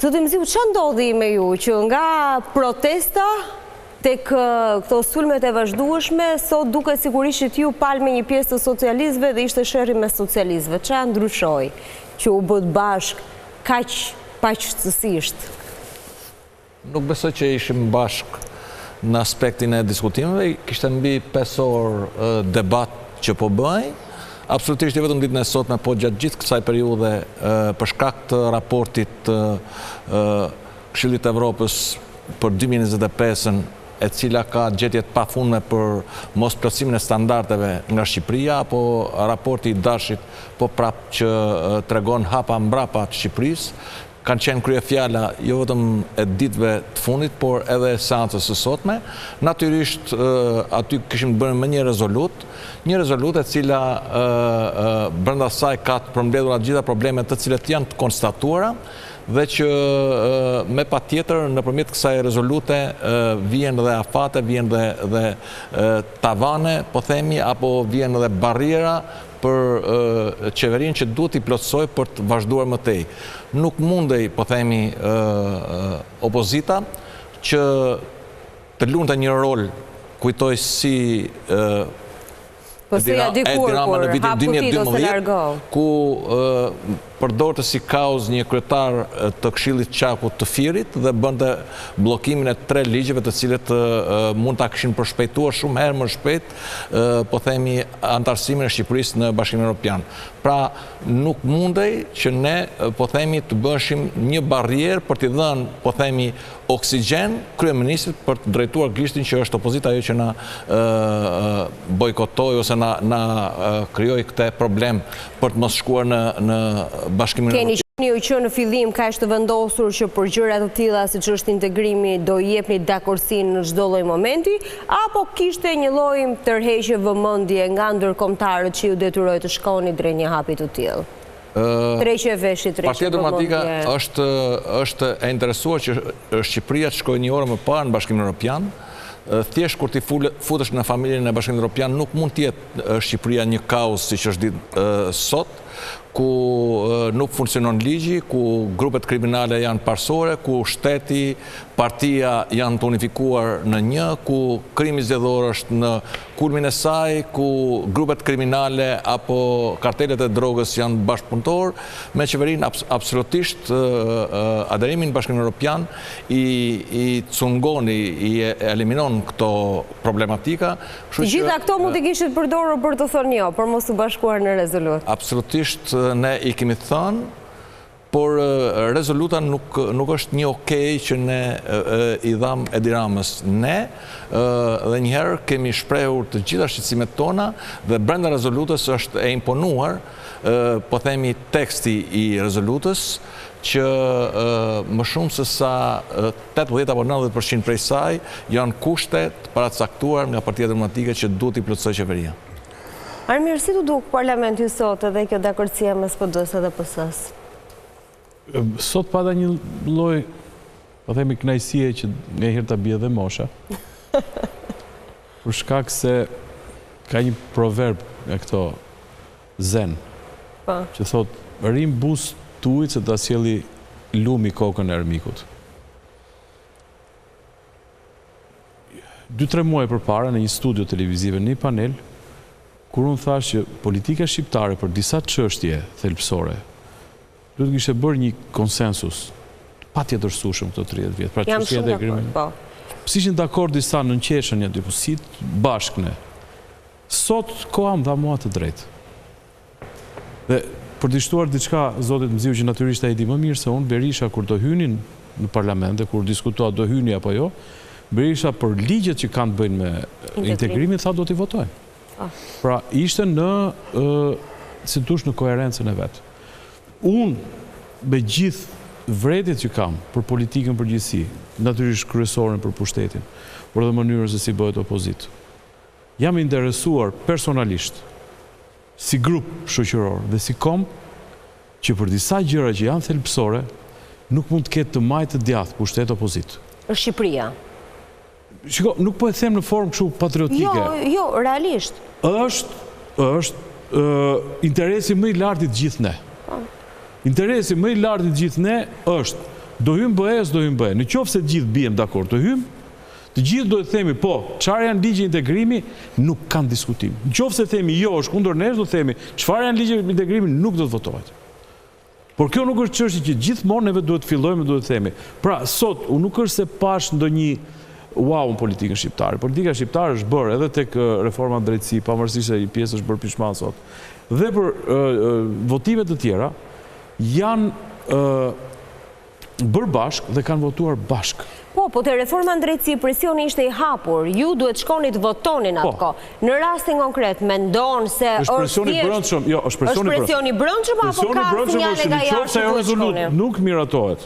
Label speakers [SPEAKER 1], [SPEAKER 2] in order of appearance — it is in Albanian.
[SPEAKER 1] Zotim Mziu, që ndodhi me ju që nga protesta tek këto sulmet e vazhdueshme, sot duket sigurisht që ju palme një pjesë të socialistëve dhe ishte sherrri me socialistëve. Çfarë ndryshoi që u bët bashk kaq paqësisht?
[SPEAKER 2] Nuk besoj që ishim bashk në aspektin e diskutimeve, kishte mbi 5 orë debat që po bëj. Absolutisht i vetëm ditën e sotme, po gjatë gjithë kësaj periudhe për shkak të raportit të Këshillit të Evropës për 2025-ën, e cila ka gjetje të pafundme për mos plotësimin e standardeve nga Shqipëria, apo raporti i Dashit po prap që tregon hapa mbrapa të Shqipërisë, kanë qenë kryefjala jo vetëm e ditëve të fundit, por edhe seancës së sotme. Natyrisht aty kishim bërë me një rezolut e cila brenda saj ka të përmbledhura gjitha problemet të cilat janë të konstatuara, dhe që me patjetër nëpërmjet kësaj rezolute vjen dhe afate, vjen dhe tavane, po themi, apo vjen dhe barriera për qeverinë që duhet i plotësoj për të vazhduar më tej. Nuk mundej, po themi, opozita që të lunte një rol, kujtoj si Edi Rama në vitin 2012, ku përdorte si kauz një kryetar të Këshillit Qakut të Firit dhe bënte bllokimin e 3 ligjeve të cilët mund ta kishin përshpejtuar shumë herë më shpejt, po themi, antarësimin e Shqipërisë në Bashkimin Evropian. Pra, nuk mundej që ne, po themi, të bëshim një barrierë për t'i dhënë, po themi, oksigjen kryeministrit për të drejtuar gishtin që është opozita ajo që na bojkotoi ose na krijoi këtë problem për të mos shkuar në Bashkimin Evropian.
[SPEAKER 1] Keni ju që në fillim ka ishte vendosur që për gjëra të tilla siç është integrimi do i jepni dakordsinë në çdo lloj momenti, apo kishte një lloj tërheqje vëmendje nga ndërkombëtarët që ju detyroi të shkoni drejt një hapi të tillë? Tërheqje veshit,
[SPEAKER 2] Partia Demokratike është e interesuar që Shqipëria të shkojë një orë më parë në Bashkimin Evropian. Thjesht kur ti futesh në familjen e Bashkimit Evropian, nuk mund të jetë Shqipëria një kaos siç është ditë sot, ku nuk funksionon ligji, ku grupet kriminale janë parsore, ku shteti, partia janë të unifikuar në një, ku krimi zgjedhor është në kulmin e saj, ku grupet kriminale apo kartelet e drogës janë bashkëpunëtor me qeverinë. Absolutisht aderimin në Bashkimin Evropian i cungon, i eliminon këto problematika.
[SPEAKER 1] Të gjitha këto mund të kishit përdorur për të thënë jo, për mos u bashkuar në rezolut.
[SPEAKER 2] Absolutisht ne i kemi thënë, por rezoluta nuk është një okej që ne i dham Edi Ramës. Ne dhe njëherë kemi shprehur të gjitha shqetësimet tona dhe brenda rezolutës është e imponuar, po themi, teksti i rezolutës, që më shumë se sa 80 apo 90% prej saj janë kushte të paracaktuar nga Partia Demokratike që duhet i plotësoj qeveria.
[SPEAKER 1] Armir, si të duk parlamenti sot edhe kjo dakordësia mes PD-s dhe PS-s?
[SPEAKER 3] Sot pada një lloj, po themi, kënaqësie që nganjëherë ta bie dhe mosha. Për shkak se ka një proverb nga këto zen, që thot, rrim buz tuaj se ta sjelli lumi kokën e armikut. 2-3 muaj përpara në një studio televizive, në një panel, kur unë thash që politika shqiptare për disa çështje thelbësore duhet kishte bërë një konsensus patjetërsueshëm këto 30 vjet. Pra çështja e krimit. Si ishin dakord disa në qeshën aty, po si bashkë ne. Sot koha më dha mua të drejtë. Dhe për të shtuar diçka zotit Mziu që natyrisht ai di më mirë se unë, Berisha kur do hynin në parlament dhe kur diskutohet do hyni apo jo, Berisha për ligjet që kanë të bëjnë me integrimin tha do t'i votojnë. Pra ishte në si thosh në koherencën e vet. Unë me gjithë vredit që kam për politikën përgjithësi, natyrisht kryesorën për pushtetin, por edhe mënyrën se si bëhet opozit, jam interesuar personalisht si grup shoqëror dhe si kom që për disa gjëra që janë thelbësore nuk mund të ketë të majtë të djathtë pushtet opozit.
[SPEAKER 1] Është Shqipëria.
[SPEAKER 3] Shiko, nuk po e them në formë kështu patriotike.
[SPEAKER 1] Jo, realisht.
[SPEAKER 3] Është interesi më i lartë i të gjithë ne. Interesi më i lartë i të gjithë ne është do hym BE, s'do hym BE. Në qoftë se të gjithë bijem dakord të hym, të gjithë do të themi, po, çfarë janë ligje integrimi, nuk kanë diskutim. Në qoftë se themi jo, është kundër nesh, do të themi, çfarë janë ligje integrimi, nuk do të votohet. Por kjo nuk është çështje që gjithmonë neve duhet fillojmë, duhet të themi. Pra, sot, unë nuk është se pash ndonjë wow në politikën shqiptare. Politika shqiptare është bërë edhe tek reforma drejtësi, pavarësisht se një pjesë është bërë pishman sot. Dhe për votimet të tjera, janë bërë bashk dhe kanë votuar bashk.
[SPEAKER 1] Po të reforma në drejtësi, presioni ishte i hapur, ju duhet shkoni të votonin atë ko. Në rastin konkret, mendon se
[SPEAKER 3] është presioni brendshëm, jo, është presioni brendshëm
[SPEAKER 1] apo ka sinjale nga jashtë të shkoni?
[SPEAKER 3] Nuk miratohet.